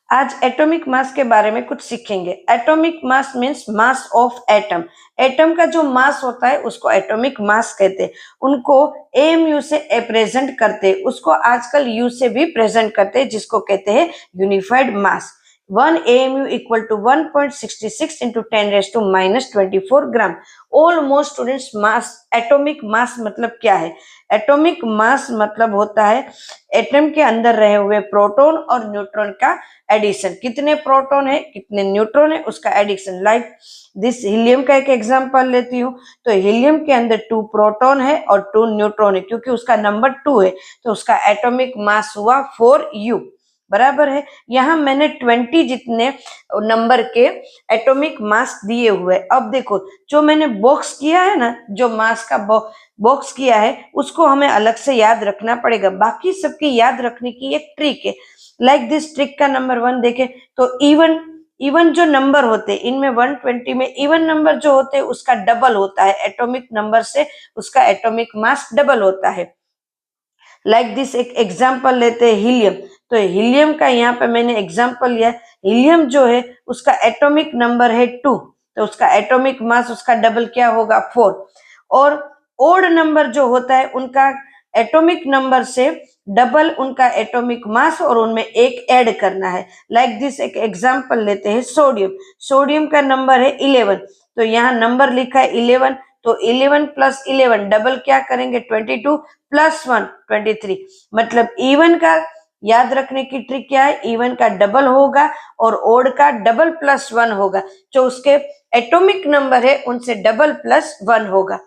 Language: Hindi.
आज एटॉमिक मास के बारे में कुछ सीखेंगे। Atomic mass means mass of atom. Atom का जो मास होता है उसको एटॉमिक मास कहते हैं। उनको एएमयू से प्रेजेंट करते हैं, उसको आजकल यू से भी प्रेजेंट करते हैं, जिसको कहते हैं unified mass. 1 AMU equal to 1.66 into 10⁻⁻24 gram. Almost students, mass, atomic mass मतलब क्या है? एटॉमिक मास मतलब होता है एटम के अंदर रहे हुए प्रोटॉन और न्यूट्रॉन का एडिशन। कितने प्रोटॉन है, कितने न्यूट्रॉन है, उसका एडिशन। लाइक दिस हीलियम का एक एग्जांपल लेती हूँ, तो हीलियम के अंदर 2 प्रोटॉन है और 2 न्यूट्रॉन है, क्योंकि उसका नंबर 2 है तो उसका एटॉमिक मास हुआ 4U। बराबर है। यहाँ मैंने 20 जितने नंबर के एटॉमिक मास दिए हुए। अब देखो, जो मैंने बॉक्स किया है ना, जो मास का बॉक्स किया है, उसको हमें अलग से याद रखना पड़ेगा। बाकी सबकी याद रखने की एक ट्रिक है। लाइक दिस ट्रिक का नंबर 1 देखें तो इवन जो नंबर होते हैं इनमें 120 में इवन नंबर जो होते हैं उसका डबल होता है। एटॉमिक नंबर से उसका एटॉमिक मास डबल होता है। लाइक दिस एक एग्जाम्पल लेते हैं हीलियम। तो हीलियम का यहाँ पे मैंने एग्जाम्पल लिया। हीलियम जो है उसका एटॉमिक नंबर है 2, तो उसका एटॉमिक मास उसका डबल क्या होगा? 4। और ओड नंबर जो होता है उनका एटॉमिक नंबर से डबल उनका एटॉमिक मास और उनमें एक ऐड करना है। लाइक दिस एक एग्जाम्पल लेते हैं सोडियम। सोडियम का नंबर है 11, तो यहाँ नंबर लिखा है 11, तो 11 प्लस 11 डबल क्या करेंगे? 22 प्लस 1 23। मतलब इवन का याद रखने की ट्रिक क्या है? इवन का डबल होगा और ओड का डबल प्लस 1 होगा। जो उसके एटॉमिक नंबर है उनसे डबल प्लस 1 होगा।